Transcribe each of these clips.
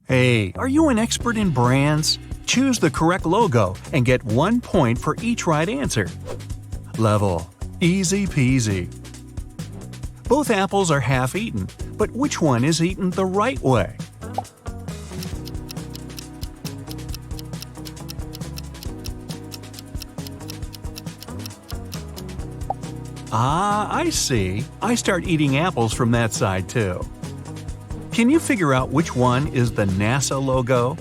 Hey, are you an expert in brands? Choose the correct logo and get 1 point for each right answer. Level. Easy peasy. Both apples are half eaten, but which one is eaten the right way? Ah, I see. I start eating apples from that side too. Can you figure out which one is the NASA logo?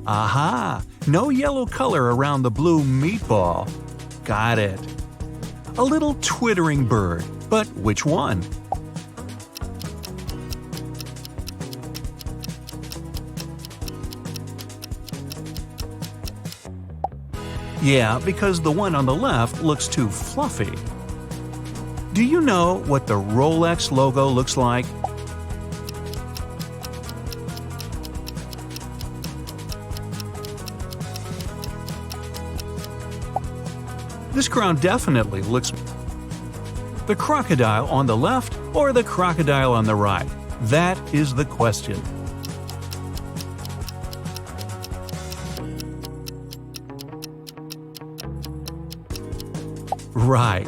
Aha! No yellow color around the blue meatball. Got it. A little twittering bird, but which one? Yeah, because the one on the left looks too fluffy. Do you know what the Rolex logo looks like? This crown definitely looks the crocodile on the left or the crocodile on the right? That is the question. Right.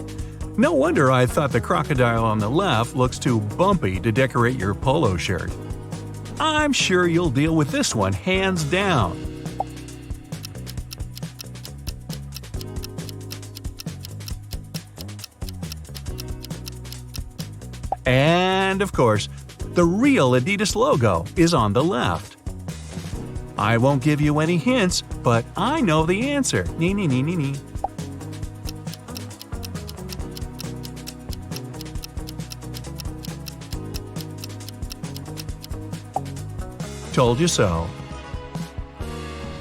No wonder I thought the crocodile on the left looks too bumpy to decorate your polo shirt. I'm sure you'll deal with this one hands down. And of course, the real Adidas logo is on the left. I won't give you any hints, but I know the answer. Nee, nee, nee, nee, nee. Told you so.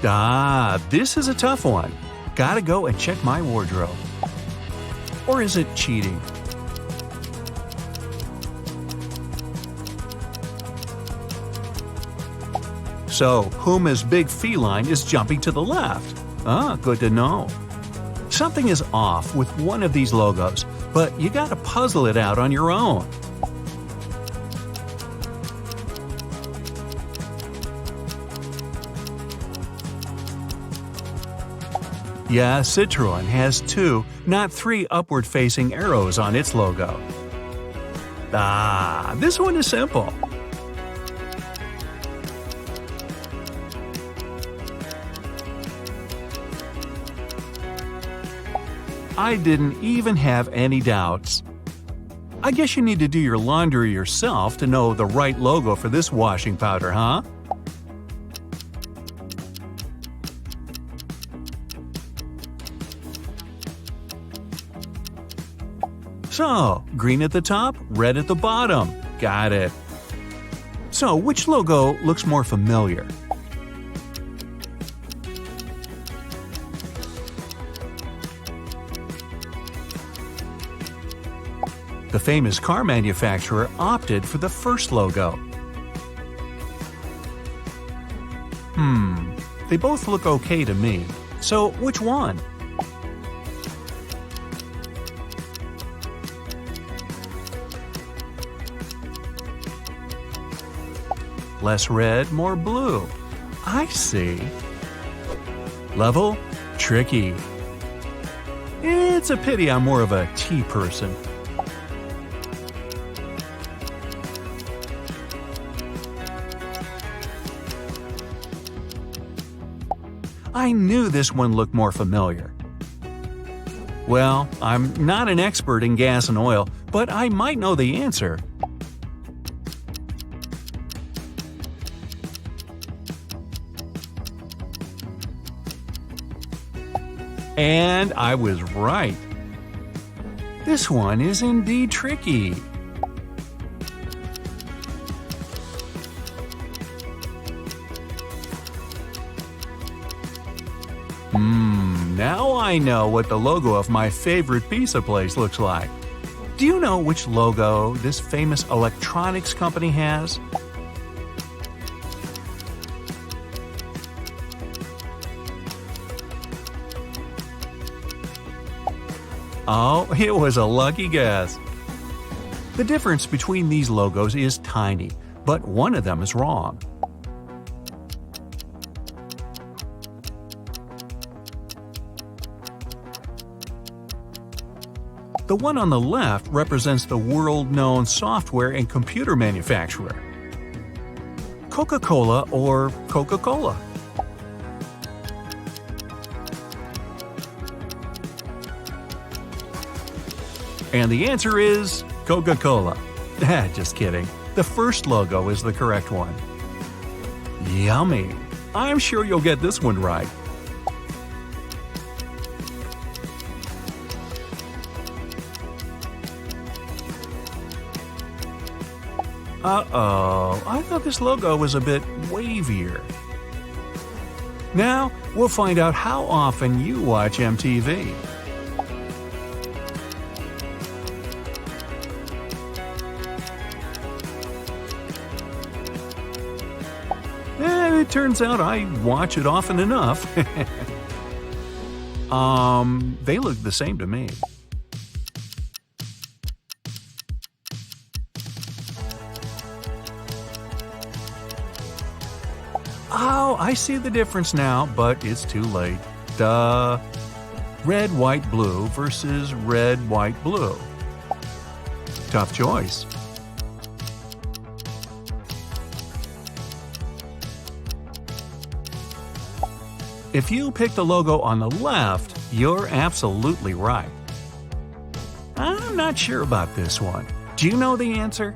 Ah, this is a tough one. Gotta go and check my wardrobe. Or is it cheating? So, Puma's big feline is jumping to the left. Ah, good to know. Something is off with one of these logos, but you gotta puzzle it out on your own. Yeah, Citroën has 2, not 3 upward-facing arrows on its logo. Ah, this one is simple. I didn't even have any doubts. I guess you need to do your laundry yourself to know the right logo for this washing powder, huh? So, green at the top, red at the bottom. Got it. So, which logo looks more familiar? The famous car manufacturer opted for the first logo. They both look okay to me. So, which one? Less red, more blue. I see. Level? Tricky. It's a pity I'm more of a tea person. I knew this one looked more familiar. Well, I'm not an expert in gas and oil, but I might know the answer. And I was right. This one is indeed tricky. Now I know what the logo of my favorite pizza place looks like. Do you know which logo this famous electronics company has? Oh, it was a lucky guess. The difference between these logos is tiny, but one of them is wrong. The one on the left represents the world-known software and computer manufacturer, Coca-Cola or Coca-Cola. And the answer is Coca-Cola. Just kidding. The first logo is the correct one. Yummy! I'm sure you'll get this one right. Uh-oh, I thought this logo was a bit wavier. Now, we'll find out how often you watch MTV. And it turns out I watch it often enough. They look the same to me. Oh, I see the difference now, but it's too late. Duh. Red, white, blue versus red, white, blue. Tough choice. If you pick the logo on the left, you're absolutely right. I'm not sure about this one. Do you know the answer?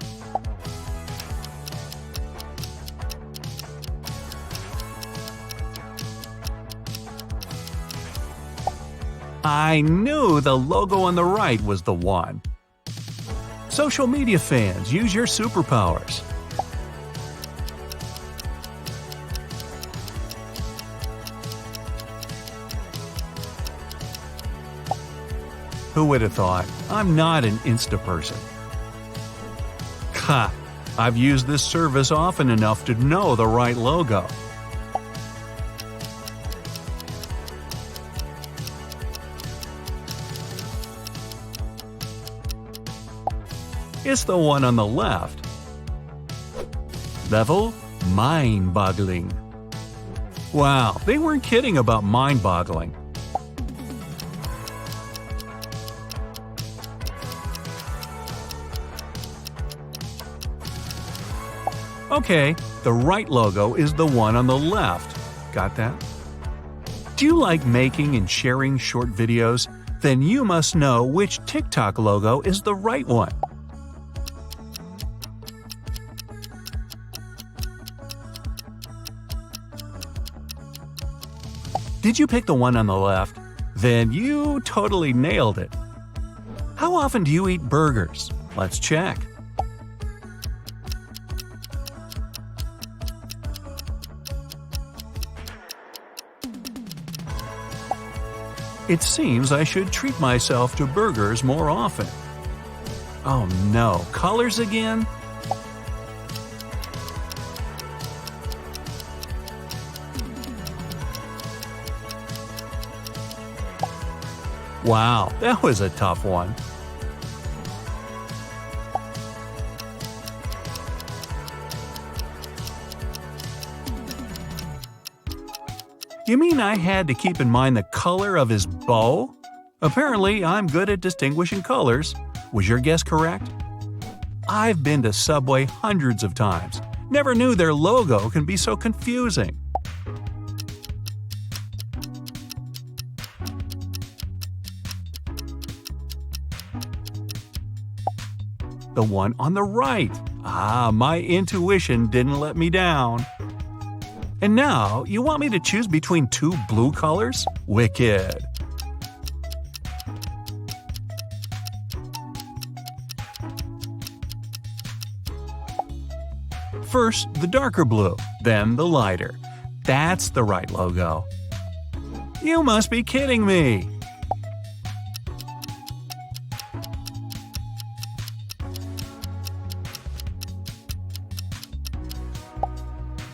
I knew the logo on the right was the one. Social media fans, use your superpowers. Who would have thought? I'm not an Insta person. Ha! I've used this service often enough to know the right logo. It's the one on the left. Level mind-boggling. Wow, they weren't kidding about mind-boggling. Okay, the right logo is the one on the left. Got that? Do you like making and sharing short videos? Then you must know which TikTok logo is the right one. Did you pick the one on the left? Then you totally nailed it. How often do you eat burgers? Let's check. It seems I should treat myself to burgers more often. Oh no, colors again? Wow, that was a tough one. You mean I had to keep in mind the color of his bow? Apparently, I'm good at distinguishing colors. Was your guess correct? I've been to Subway hundreds of times. Never knew their logo can be so confusing. The one on the right. Ah, my intuition didn't let me down. And now, you want me to choose between two blue colors? Wicked. First, the darker blue, then the lighter. That's the right logo. You must be kidding me!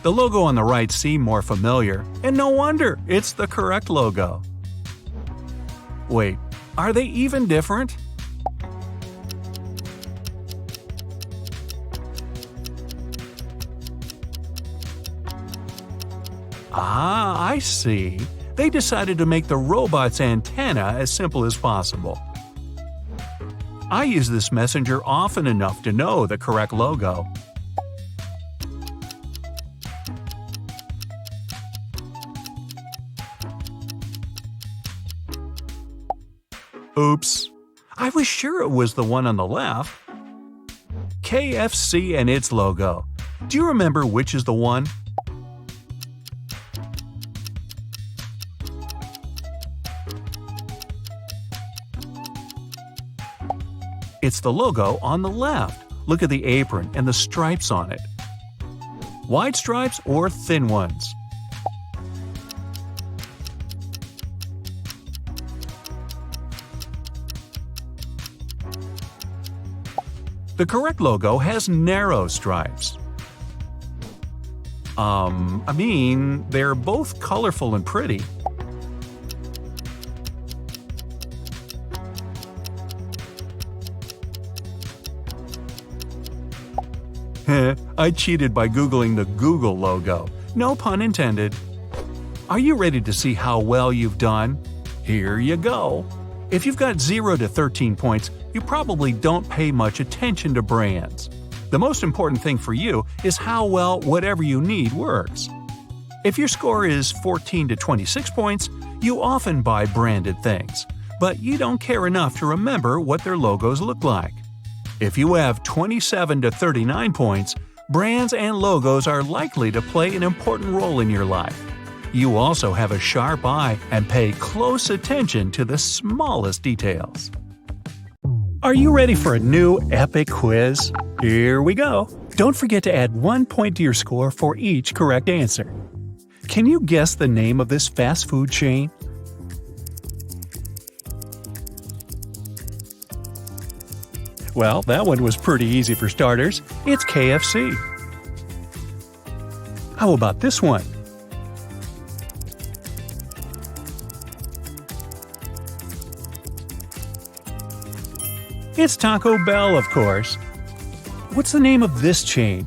The logo on the right seemed more familiar, and no wonder, it's the correct logo. Wait, Are they even different? Ah, I see. They decided to make the robot's antenna as simple as possible. I use this messenger often enough to know the correct logo. Oops. I was sure it was the one on the left. KFC and its logo. Do you remember which is the one? It's the logo on the left. Look at the apron and the stripes on it. Wide stripes or thin ones? The correct logo has narrow stripes. They're both colorful and pretty. I cheated by Googling the Google logo. No pun intended. Are you ready to see how well you've done? Here you go. If you've got 0 to 13 points, you probably don't pay much attention to brands. The most important thing for you is how well whatever you need works. If your score is 14 to 26 points, you often buy branded things, but you don't care enough to remember what their logos look like. If you have 27 to 39 points, brands and logos are likely to play an important role in your life. You also have a sharp eye and pay close attention to the smallest details. Are you ready for a new epic quiz? Here we go! Don't forget to add 1 point to your score for each correct answer. Can you guess the name of this fast food chain? Well, that one was pretty easy for starters. It's KFC. How about this one? It's Taco Bell, of course. What's the name of this chain?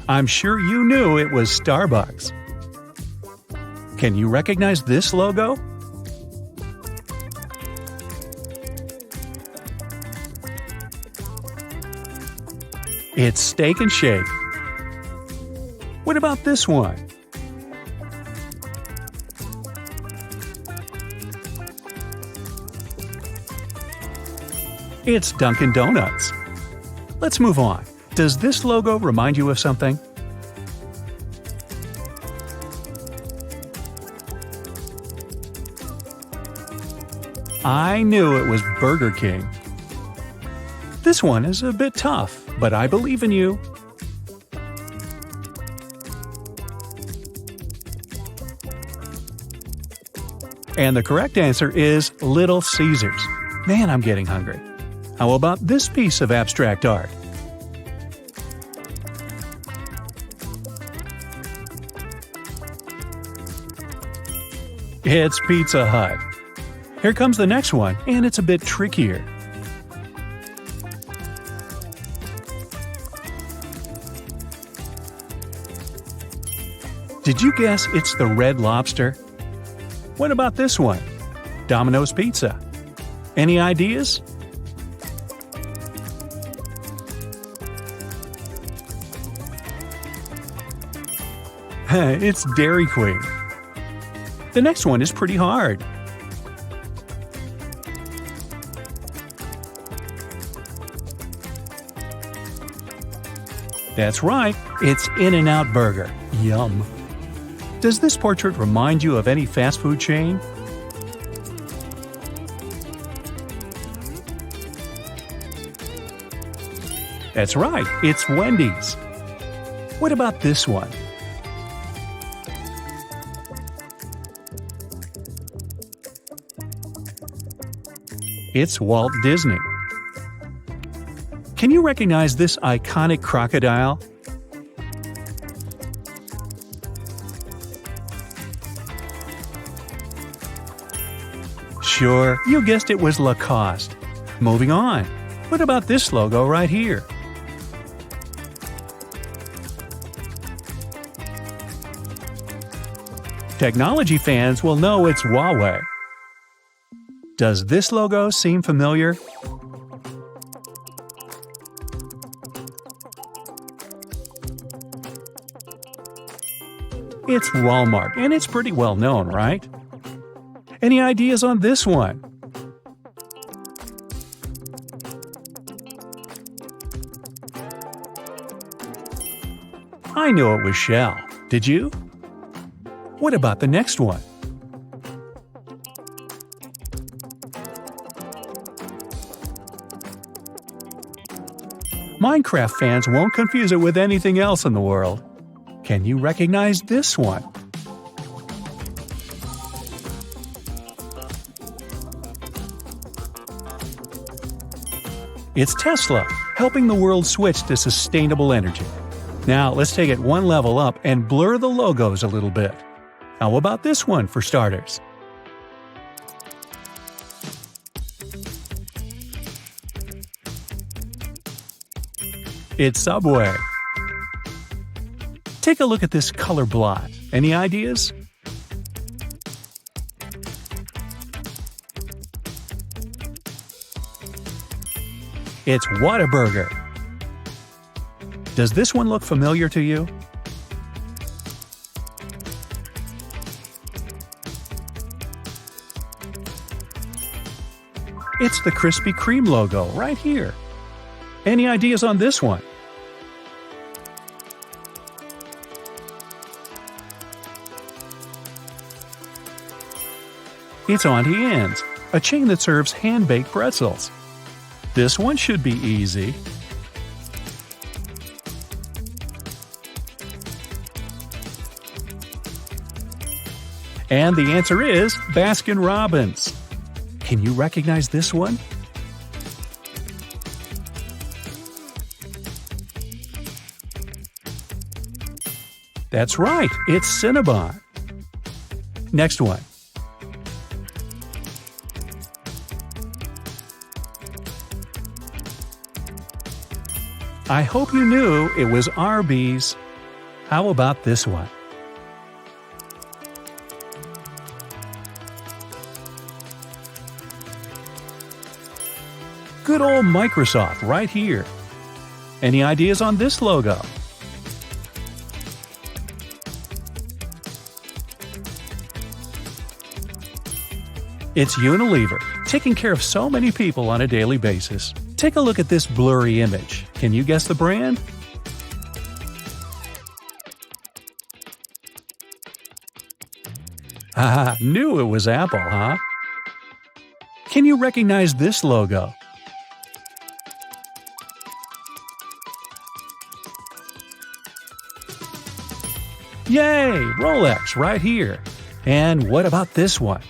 I'm sure you knew it was Starbucks. Can you recognize this logo? It's Steak and Shake. What about this one? It's Dunkin' Donuts. Let's move on. Does this logo remind you of something? I knew it was Burger King. This one is a bit tough, but I believe in you. And the correct answer is Little Caesars. Man, I'm getting hungry. How about this piece of abstract art? It's Pizza Hut. Here comes the next one, and it's a bit trickier. Did you guess it's the Red Lobster? What about this one? Domino's Pizza. Any ideas? It's Dairy Queen. The next one is pretty hard. That's right, it's In-N-Out Burger. Yum. Does this portrait remind you of any fast food chain? That's right, it's Wendy's. What about this one? It's Walt Disney. Can you recognize this iconic crocodile? Sure, you guessed it was Lacoste. Moving on. What about this logo right here? Technology fans will know it's Huawei. Does this logo seem familiar? It's Walmart, and it's pretty well known, right? Any ideas on this one? I knew it was Shell. Did you? What about the next one? Minecraft fans won't confuse it with anything else in the world. Can you recognize this one? It's Tesla, helping the world switch to sustainable energy. Now let's take it one level up and blur the logos a little bit. How about this one for starters? It's Subway. Take a look at this color blot. Any ideas? It's Whataburger. Does this one look familiar to you? It's the Krispy Kreme logo right here. Any ideas on this one? It's Auntie Anne's, a chain that serves hand-baked pretzels. This one should be easy. And the answer is Baskin-Robbins. Can you recognize this one? That's right, it's Cinnabon. Next one. I hope you knew it was Arby's. How about this one? Good old Microsoft right here. Any ideas on this logo? It's Unilever, taking care of so many people on a daily basis. Take a look at this blurry image. Can you guess the brand? Ah, knew it was Apple, huh? Can you recognize this logo? Yay! Rolex right here. And what about this one?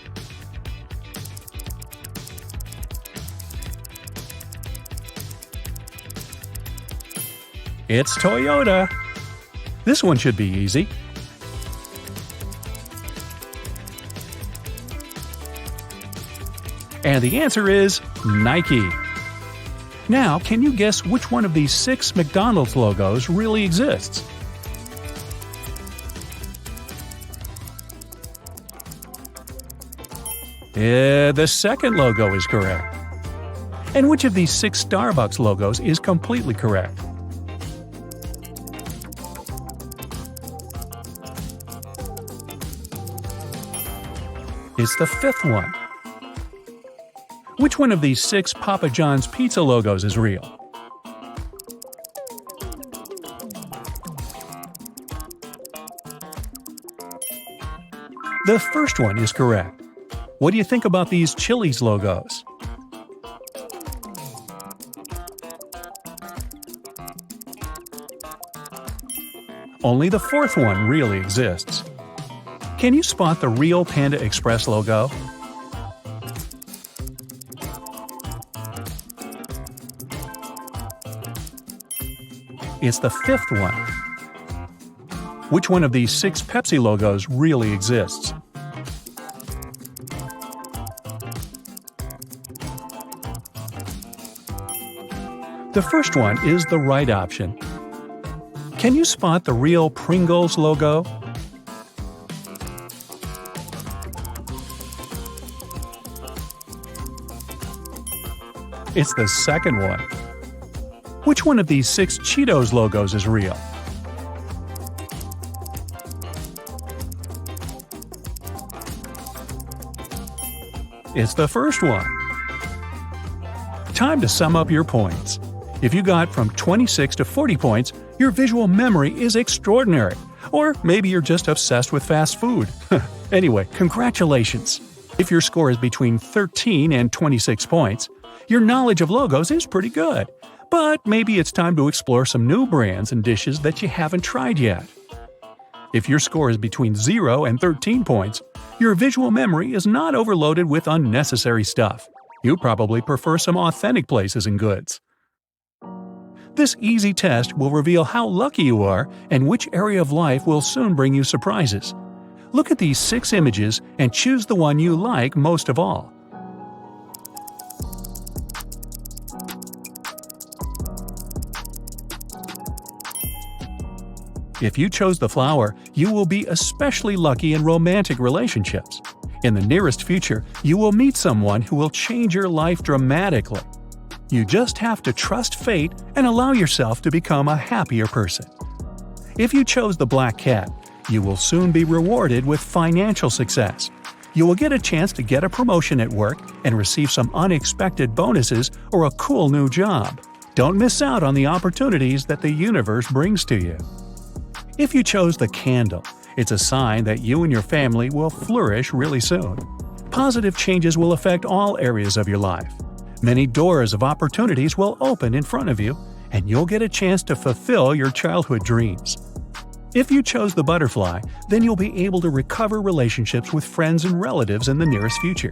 It's Toyota. This one should be easy. And the answer is Nike. Now, can you guess which one of these 6 McDonald's logos really exists? The second logo is correct. And which of these 6 Starbucks logos is completely correct? It's the 5th one. Which one of these 6 Papa John's pizza logos is real? The first one is correct. What do you think about these Chili's logos? Only the 4th one really exists. Can you spot the real Panda Express logo? It's the 5th one. Which one of these 6 Pepsi logos really exists? The first one is the right option. Can you spot the real Pringles logo? It's the second one. Which one of these 6 Cheetos logos is real? It's the first one. Time to sum up your points. If you got from 26 to 40 points, your visual memory is extraordinary. Or maybe you're just obsessed with fast food. Anyway, congratulations! If your score is between 13 and 26 points, your knowledge of logos is pretty good. But maybe it's time to explore some new brands and dishes that you haven't tried yet. If your score is between 0 and 13 points, your visual memory is not overloaded with unnecessary stuff. You probably prefer some authentic places and goods. This easy test will reveal how lucky you are and which area of life will soon bring you surprises. Look at these 6 images and choose the one you like most of all. If you chose the flower, you will be especially lucky in romantic relationships. In the nearest future, you will meet someone who will change your life dramatically. You just have to trust fate and allow yourself to become a happier person. If you chose the black cat, you will soon be rewarded with financial success. You will get a chance to get a promotion at work and receive some unexpected bonuses or a cool new job. Don't miss out on the opportunities that the universe brings to you. If you chose the candle, it's a sign that you and your family will flourish really soon. Positive changes will affect all areas of your life. Many doors of opportunities will open in front of you, and you'll get a chance to fulfill your childhood dreams. If you chose the butterfly, then you'll be able to recover relationships with friends and relatives in the nearest future.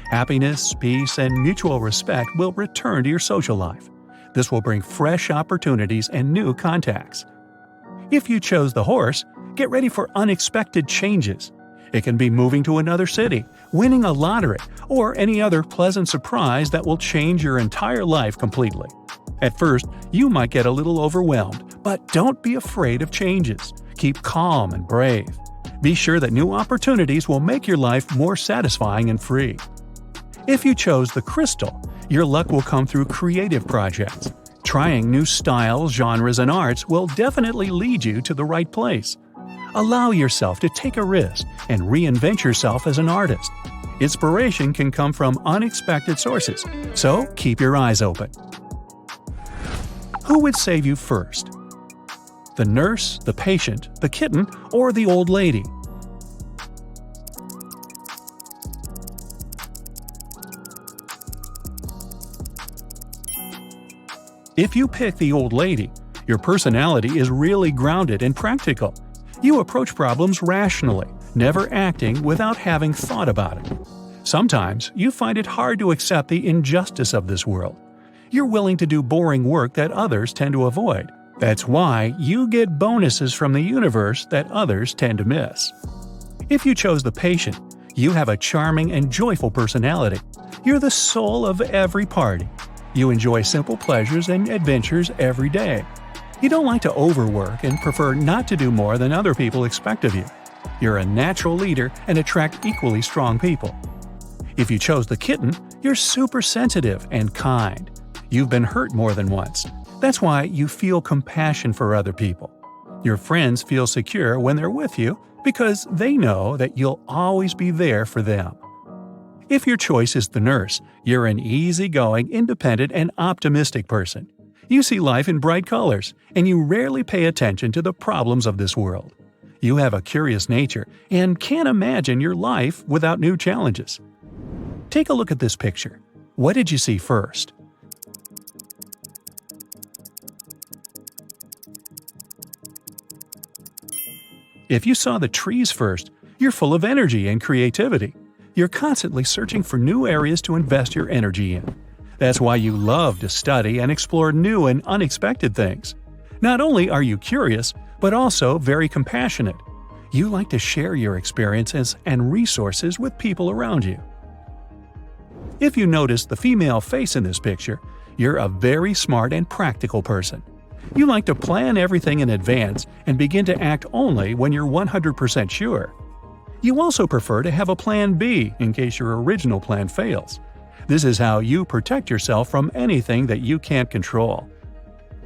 Happiness, peace, and mutual respect will return to your social life. This will bring fresh opportunities and new contacts. If you chose the horse, get ready for unexpected changes. It can be moving to another city, winning a lottery, or any other pleasant surprise that will change your entire life completely. At first, you might get a little overwhelmed, but don't be afraid of changes. Keep calm and brave. Be sure that new opportunities will make your life more satisfying and free. If you chose the crystal, your luck will come through creative projects. Trying new styles, genres, and arts will definitely lead you to the right place. Allow yourself to take a risk and reinvent yourself as an artist. Inspiration can come from unexpected sources, so keep your eyes open. Who would save you first? The nurse, the patient, the kitten, or the old lady? If you pick the old lady, your personality is really grounded and practical. You approach problems rationally, never acting without having thought about it. Sometimes you find it hard to accept the injustice of this world. You're willing to do boring work that others tend to avoid. That's why you get bonuses from the universe that others tend to miss. If you chose the patient, you have a charming and joyful personality. You're the soul of every party. You enjoy simple pleasures and adventures every day. You don't like to overwork and prefer not to do more than other people expect of you. You're a natural leader and attract equally strong people. If you chose the kitten, you're super sensitive and kind. You've been hurt more than once. That's why you feel compassion for other people. Your friends feel secure when they're with you because they know that you'll always be there for them. If your choice is the nurse, you're an easygoing, independent, and optimistic person. You see life in bright colors, and you rarely pay attention to the problems of this world. You have a curious nature and can't imagine your life without new challenges. Take a look at this picture. What did you see first? If you saw the trees first, you're full of energy and creativity. You're constantly searching for new areas to invest your energy in. That's why you love to study and explore new and unexpected things. Not only are you curious, but also very compassionate. You like to share your experiences and resources with people around you. If you notice the female face in this picture, you're a very smart and practical person. You like to plan everything in advance and begin to act only when you're 100% sure. You also prefer to have a plan B in case your original plan fails. This is how you protect yourself from anything that you can't control.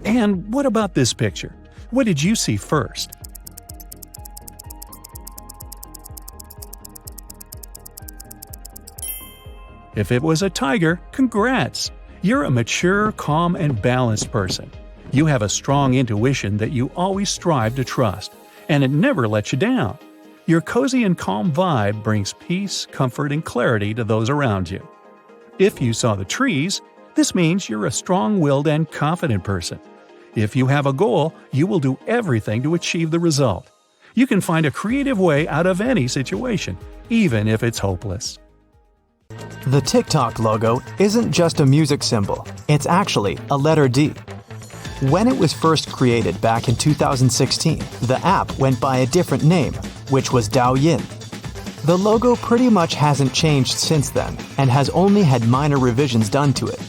And what about this picture? What did you see first? If it was a tiger, congrats! You're a mature, calm, and balanced person. You have a strong intuition that you always strive to trust, and it never lets you down. Your cozy and calm vibe brings peace, comfort, and clarity to those around you. If you saw the trees, this means you're a strong-willed and confident person. If you have a goal, you will do everything to achieve the result. You can find a creative way out of any situation, even if it's hopeless. The TikTok logo isn't just a music symbol, it's actually a letter D. When it was first created back in 2016, the app went by a different name, which was Douyin. The logo pretty much hasn't changed since then, and has only had minor revisions done to it.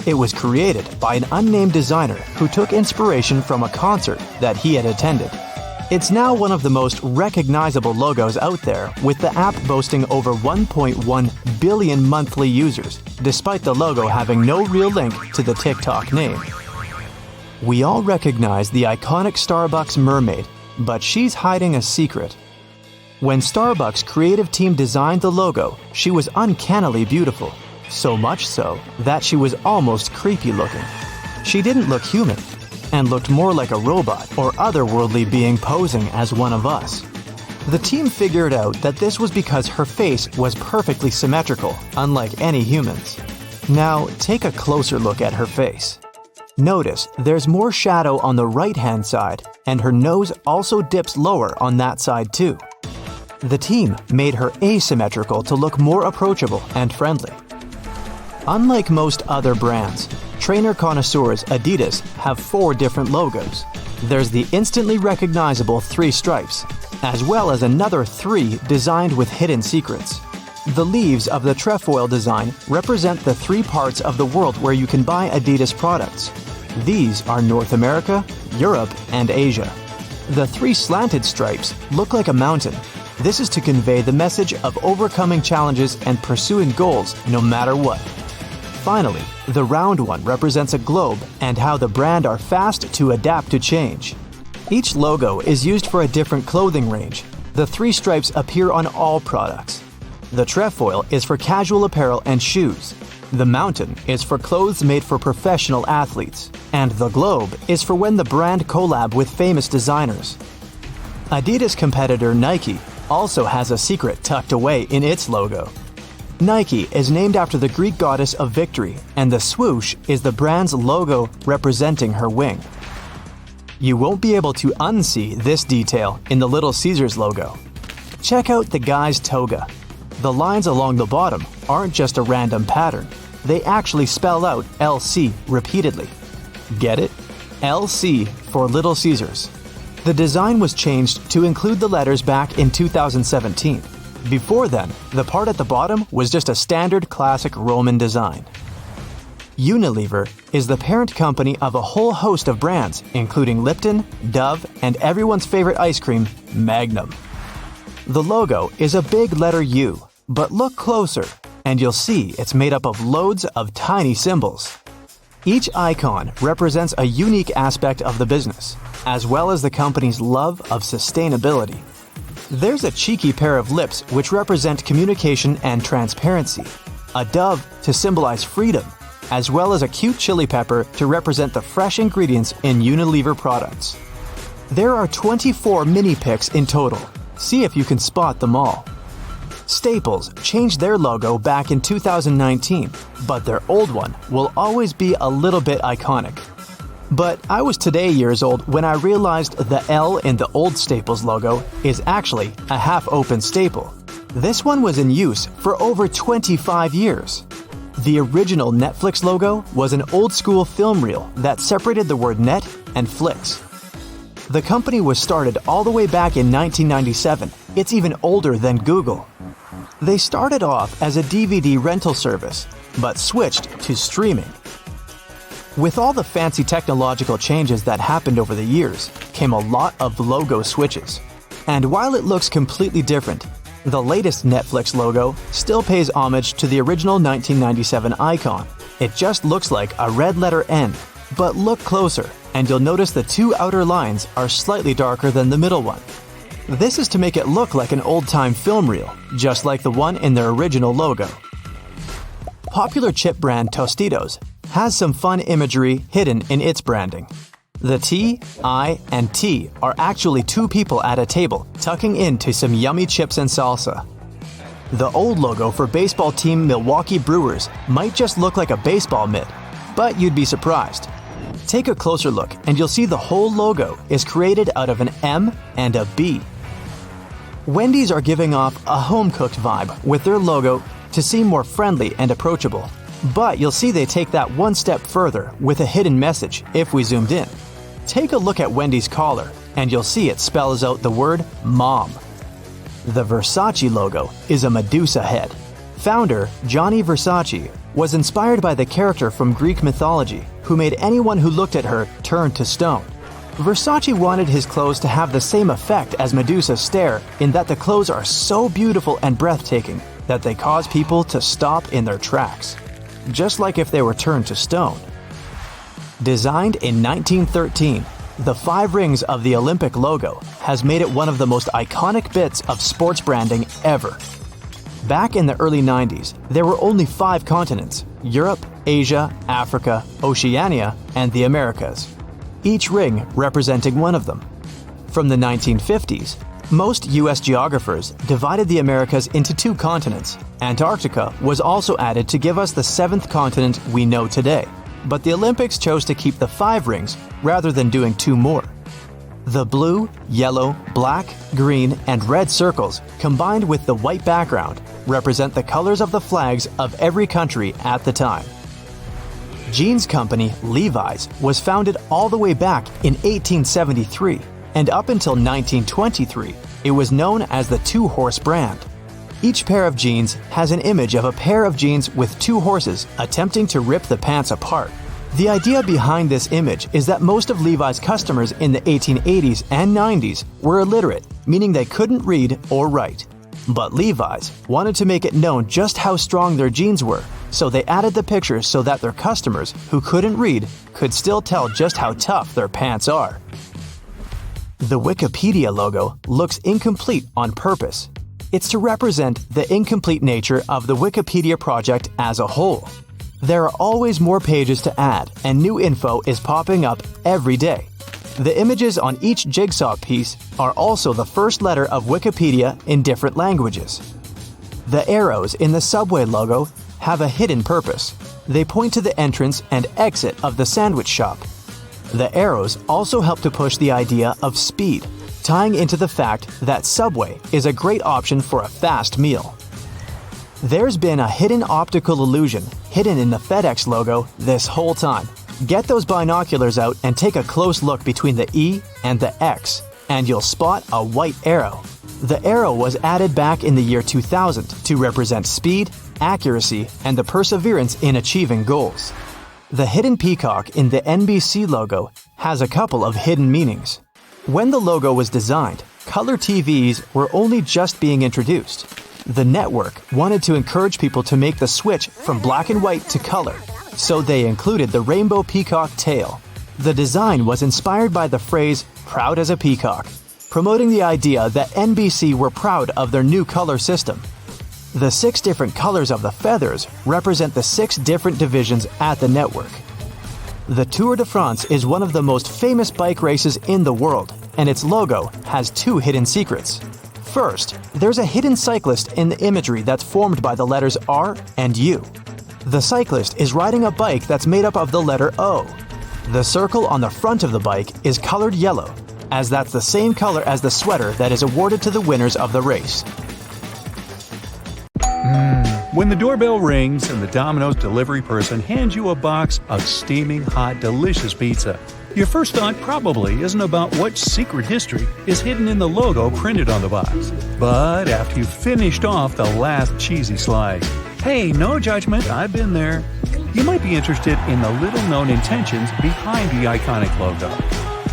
It was created by an unnamed designer who took inspiration from a concert that he had attended. It's now one of the most recognizable logos out there, with the app boasting over 1.1 billion monthly users, despite the logo having no real link to the TikTok name. We all recognize the iconic Starbucks mermaid, but she's hiding a secret. When Starbucks' creative team designed the logo, she was uncannily beautiful, so much so that she was almost creepy looking. She didn't look human, and looked more like a robot or otherworldly being posing as one of us. The team figured out that this was because her face was perfectly symmetrical, unlike any humans. Now, take a closer look at her face. Notice there's more shadow on the right-hand side, and her nose also dips lower on that side too. The team made her asymmetrical to look more approachable and friendly. Unlike most other brands, trainer connoisseurs Adidas have 4 different logos. There's the instantly recognizable 3 stripes, as well as another 3 designed with hidden secrets. The leaves of the trefoil design represent the 3 parts of the world where you can buy Adidas products. These are North America, Europe, and Asia. The 3 slanted stripes look like a mountain. This is to convey the message of overcoming challenges and pursuing goals no matter what. Finally, the round one represents a globe and how the brand are fast to adapt to change. Each logo is used for a different clothing range. The 3 stripes appear on all products. The trefoil is for casual apparel and shoes. The mountain is for clothes made for professional athletes. And the globe is for when the brand collab with famous designers. Adidas competitor Nike also has a secret tucked away in its logo. Nike is named after the Greek goddess of victory, and the swoosh is the brand's logo representing her wing. You won't be able to unsee this detail in the Little Caesars logo. Check out the guy's toga. The lines along the bottom aren't just a random pattern. They actually spell out LC repeatedly. Get it? LC for Little Caesars. The design was changed to include the letters back in 2017. Before then, the part at the bottom was just a standard classic Roman design. Unilever is the parent company of a whole host of brands, including Lipton, Dove, and everyone's favorite ice cream, Magnum. The logo is a big letter U, but look closer, and you'll see it's made up of loads of tiny symbols. Each icon represents a unique aspect of the business, as well as the company's love of sustainability. There's a cheeky pair of lips which represent communication and transparency, a dove to symbolize freedom, as well as a cute chili pepper to represent the fresh ingredients in Unilever products. There are 24 mini picks in total. See if you can spot them all. Staples changed their logo back in 2019, but their old one will always be a little bit iconic. But I was today years old when I realized the L in the old Staples logo is actually a half-open staple. This one was in use for over 25 years. The original Netflix logo was an old-school film reel that separated the word net and flicks. The company was started all the way back in 1997. It's even older than Google. They started off as a DVD rental service, but switched to streaming. With all the fancy technological changes that happened over the years, came a lot of logo switches. And while it looks completely different, the latest Netflix logo still pays homage to the original 1997 icon. It just looks like a red letter N. But look closer, and you'll notice the two outer lines are slightly darker than the middle one. This is to make it look like an old-time film reel, just like the one in their original logo. Popular chip brand Tostitos has some fun imagery hidden in its branding. The T, I, and T are actually two people at a table tucking into some yummy chips and salsa. The old logo for baseball team Milwaukee Brewers might just look like a baseball mitt, but you'd be surprised. Take a closer look and you'll see the whole logo is created out of an M and a B. Wendy's are giving off a home-cooked vibe with their logo to seem more friendly and approachable. But you'll see they take that one step further with a hidden message if we zoomed in. Take a look at Wendy's collar, and you'll see it spells out the word Mom. The Versace logo is a Medusa head. Founder Gianni Versace was inspired by the character from Greek mythology who made anyone who looked at her turn to stone. Versace wanted his clothes to have the same effect as Medusa's stare in that the clothes are so beautiful and breathtaking that they cause people to stop in their tracks, just like if they were turned to stone. Designed in 1913, the 5 rings of the Olympic logo has made it one of the most iconic bits of sports branding ever. Back in the early 90s, there were only 5 continents: Europe, Asia, Africa, Oceania, and the Americas, each ring representing one of them. From the 1950s, most U.S. geographers divided the Americas into 2 continents. Antarctica was also added to give us the 7th continent we know today. But the Olympics chose to keep the 5 rings rather than doing 2 more. The blue, yellow, black, green, and red circles, combined with the white background, represent the colors of the flags of every country at the time. Jeans company Levi's was founded all the way back in 1873, and up until 1923, it was known as the 2-horse brand. Each pair of jeans has an image of a pair of jeans with 2 horses attempting to rip the pants apart. The idea behind this image is that most of Levi's customers in the 1880s and 90s were illiterate, meaning they couldn't read or write. But Levi's wanted to make it known just how strong their jeans were, so they added the pictures so that their customers who couldn't read could still tell just how tough their pants are. The Wikipedia logo looks incomplete on purpose. It's to represent the incomplete nature of the Wikipedia project as a whole. There are always more pages to add, and new info is popping up every day. The images on each jigsaw piece are also the first letter of Wikipedia in different languages. The arrows in the Subway logo have a hidden purpose. They point to the entrance and exit of the sandwich shop. The arrows also help to push the idea of speed, tying into the fact that Subway is a great option for a fast meal. There's been a hidden optical illusion hidden in the FedEx logo this whole time. Get those binoculars out and take a close look between the E and the X, and you'll spot a white arrow. The arrow was added back in the year 2000 to represent speed, accuracy, and the perseverance in achieving goals. The hidden peacock in the NBC logo has a couple of hidden meanings. When the logo was designed, color TVs were only just being introduced. The network wanted to encourage people to make the switch from black and white to color, so they included the rainbow peacock tail. The design was inspired by the phrase "proud as a peacock," promoting the idea that NBC were proud of their new color system. The 6 different colors of the feathers represent the 6 different divisions at the network. The Tour de France is one of the most famous bike races in the world, and its logo has 2 hidden secrets. First, there's a hidden cyclist in the imagery that's formed by the letters R and U. The cyclist is riding a bike that's made up of the letter O. The circle on the front of the bike is colored yellow, as that's the same color as the sweater that is awarded to the winners of the race. When the doorbell rings and the Domino's delivery person hands you a box of steaming hot, delicious pizza, your first thought probably isn't about what secret history is hidden in the logo printed on the box. But after you've finished off the last cheesy slice, hey, no judgment, I've been there. you might be interested in the little-known intentions behind the iconic logo.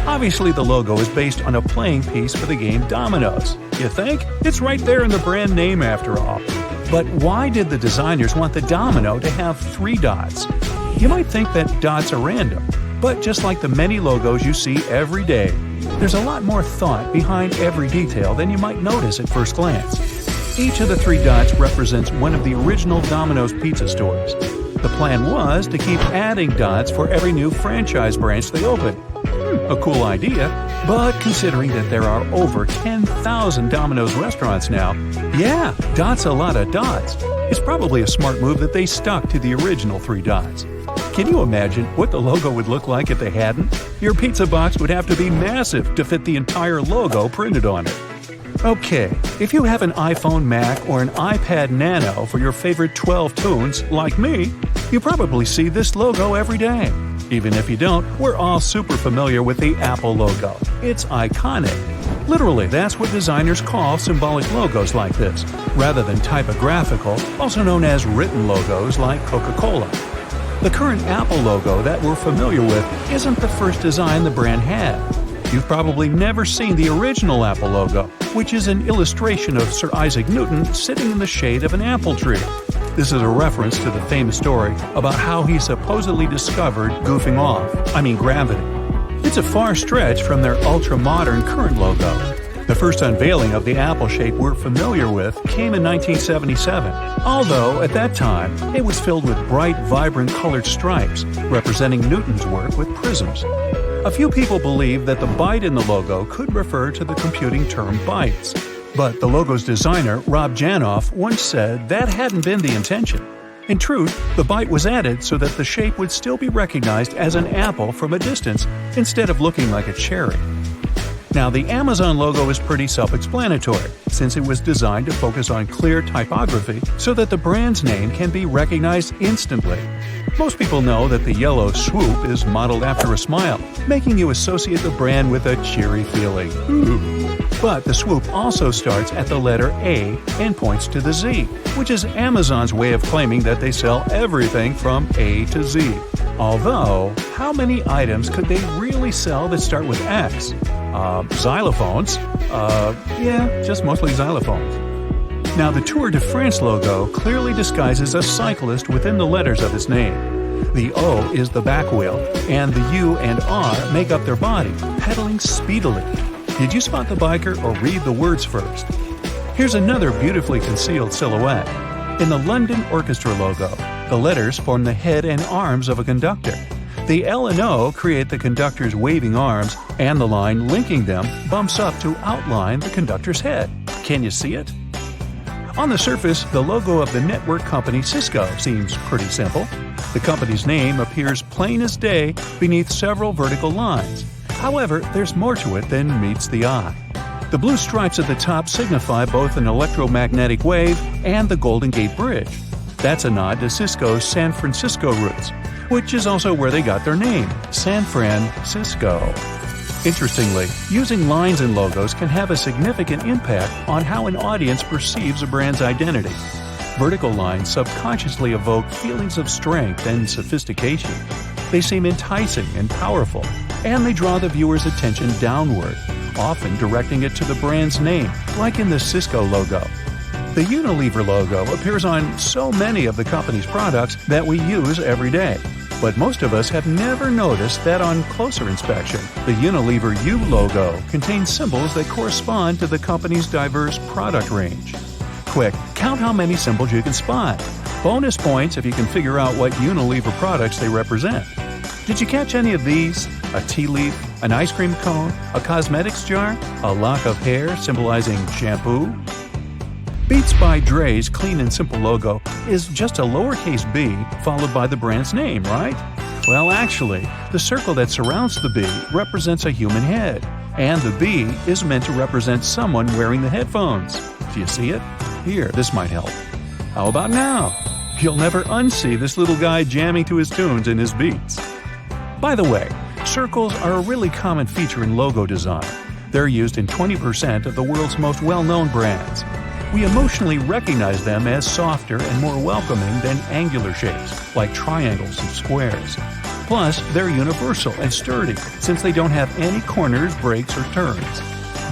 Obviously, the logo is based on a playing piece for the game Dominoes. You think? It's right there in the brand name after all. But why did the designers want the domino to have 3 dots? You might think that dots are random, but just like the many logos you see every day, there's a lot more thought behind every detail than you might notice at first glance. Each of the 3 dots represents one of the original Domino's pizza stores. The plan was to keep adding dots for every new franchise branch they open. A cool idea, but considering that there are over 10,000 Domino's restaurants now, yeah, that's a lot of dots. It's probably a smart move that they stuck to the original 3 dots. Can you imagine what the logo would look like if they hadn't? Your pizza box would have to be massive to fit the entire logo printed on it. Okay, if you have an iPhone, Mac, or an iPad Nano for your favorite 12 tunes, like me, you probably see this logo every day. Even if you don't, we're all super familiar with the Apple logo. It's iconic. Literally, that's what designers call symbolic logos like this, rather than typographical, also known as written logos like Coca-Cola. The current Apple logo that we're familiar with isn't the first design the brand had. You've probably never seen the original Apple logo, which is an illustration of Sir Isaac Newton sitting in the shade of an apple tree. This is a reference to the famous story about how he supposedly discovered gravity. It's a far stretch from their ultra-modern current logo. The first unveiling of the apple shape we're familiar with came in 1977, although at that time it was filled with bright, vibrant colored stripes, representing Newton's work with prisms. A few people believe that the byte in the logo could refer to the computing term bytes. But the logo's designer, Rob Janoff, once said that hadn't been the intention. In truth, the byte was added so that the shape would still be recognized as an apple from a distance instead of looking like a cherry. Now, the Amazon logo is pretty self-explanatory, since it was designed to focus on clear typography so that the brand's name can be recognized instantly. Most people know that the yellow swoop is modeled after a smile, making you associate the brand with a cheery feeling. But the swoop also starts at the letter A and points to the Z, which is Amazon's way of claiming that they sell everything from A to Z. Although, how many items could they really sell that start with X? Xylophones? Just mostly xylophones. Now, the Tour de France logo clearly disguises a cyclist within the letters of his name. The O is the back wheel, and the U and R make up their body, pedaling speedily. Did you spot the biker or read the words first? Here's another beautifully concealed silhouette. In the London Orchestra logo, the letters form the head and arms of a conductor. The L and O create the conductor's waving arms, and the line linking them bumps up to outline the conductor's head. Can you see it? On the surface, the logo of the network company Cisco seems pretty simple. The company's name appears plain as day beneath several vertical lines. However, there's more to it than meets the eye. The blue stripes at the top signify both an electromagnetic wave and the Golden Gate Bridge. That's a nod to Cisco's San Francisco roots, which is also where they got their name, San Francisco. Interestingly, using lines in logos can have a significant impact on how an audience perceives a brand's identity. Vertical lines subconsciously evoke feelings of strength and sophistication. They seem enticing and powerful, and they draw the viewer's attention downward, often directing it to the brand's name, like in the Cisco logo. The Unilever logo appears on so many of the company's products that we use every day. But most of us have never noticed that on closer inspection, the Unilever U logo contains symbols that correspond to the company's diverse product range. Quick, count how many symbols you can spot. Bonus points if you can figure out what Unilever products they represent. Did you catch any of these? A tea leaf, an ice cream cone, a cosmetics jar, a lock of hair symbolizing shampoo? Beats by Dre's clean and simple logo is just a lowercase b followed by the brand's name, right? Well, actually, the circle that surrounds the B represents a human head, and the B is meant to represent someone wearing the headphones. Do you see it? Here, this might help. How about now? You'll never unsee this little guy jamming to his tunes in his beats. By the way, circles are a really common feature in logo design. They're used in 20% of the world's most well-known brands. We emotionally recognize them as softer and more welcoming than angular shapes, like triangles and squares. Plus, they're universal and sturdy since they don't have any corners, breaks, or turns.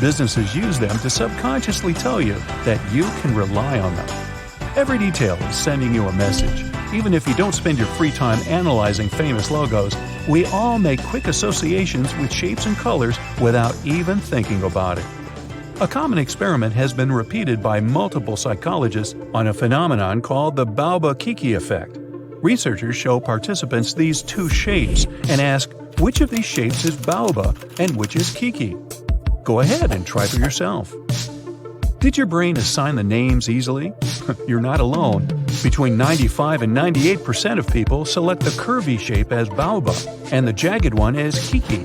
Businesses use them to subconsciously tell you that you can rely on them. Every detail is sending you a message. Even if you don't spend your free time analyzing famous logos, we all make quick associations with shapes and colors without even thinking about it. A common experiment has been repeated by multiple psychologists on a phenomenon called the Baoba-Kiki effect. Researchers show participants these two shapes and ask which of these shapes is Baoba and which is Kiki. Go ahead and try for yourself. Did your brain assign the names easily? You're not alone. Between 95 and 98% of people select the curvy shape as Baoba and the jagged one as Kiki.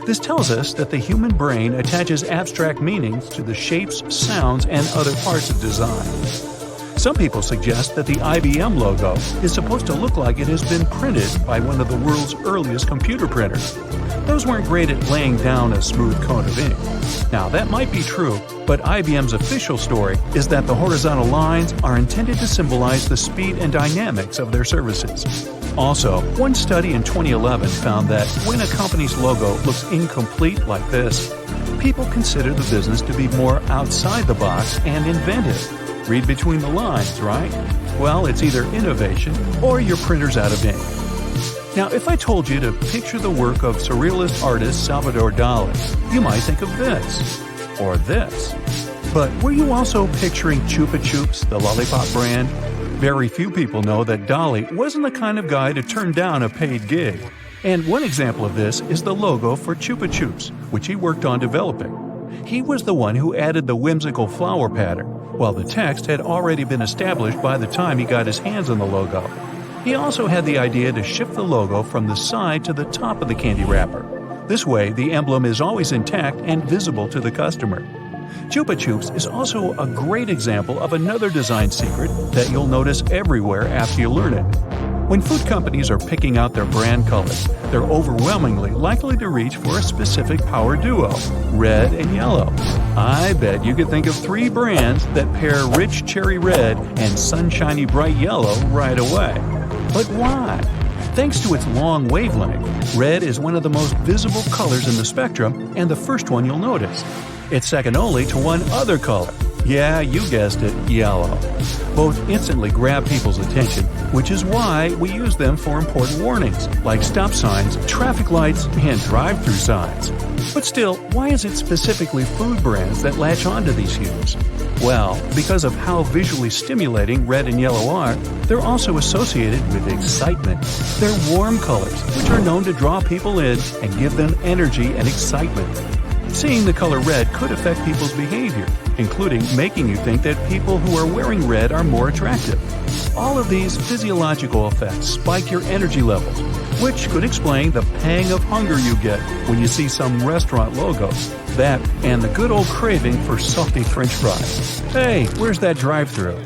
This tells us that the human brain attaches abstract meanings to the shapes, sounds, and other parts of design. Some people suggest that the IBM logo is supposed to look like it has been printed by one of the world's earliest computer printers. Those weren't great at laying down a smooth coat of ink. Now, that might be true, but IBM's official story is that the horizontal lines are intended to symbolize the speed and dynamics of their services. Also, one study in 2011 found that when a company's logo looks incomplete like this, people consider the business to be more outside the box and inventive. Read between the lines, right? Well, it's either innovation or your printer's out of ink. Now, if I told you to picture the work of surrealist artist Salvador Dali, you might think of this or this. But were you also picturing Chupa Chups, the lollipop brand? Very few people know that Dali wasn't the kind of guy to turn down a paid gig. And one example of this is the logo for Chupa Chups, which he worked on developing. He was the one who added the whimsical flower pattern, while the text had already been established by the time he got his hands on the logo. He also had the idea to shift the logo from the side to the top of the candy wrapper. This way, the emblem is always intact and visible to the customer. Chupa Chups is also a great example of another design secret that you'll notice everywhere after you learn it. When food companies are picking out their brand colors, they're overwhelmingly likely to reach for a specific power duo, red and yellow. I bet you could think of 3 brands that pair rich cherry red and sunshiny bright yellow right away. But why? Thanks to its long wavelength, red is one of the most visible colors in the spectrum and the first one you'll notice. It's second only to one other color. Yeah, you guessed it, yellow. Both instantly grab people's attention, which is why we use them for important warnings, like stop signs, traffic lights, and drive-through signs. But still, why is it specifically food brands that latch onto these hues? Well, because of how visually stimulating red and yellow are, they're also associated with excitement. They're warm colors, which are known to draw people in and give them energy and excitement. Seeing the color red could affect people's behavior, including making you think that people who are wearing red are more attractive. All of these physiological effects spike your energy levels, which could explain the pang of hunger you get when you see some restaurant logos. That and the good old craving for salty French fries. Hey, where's that drive-thru?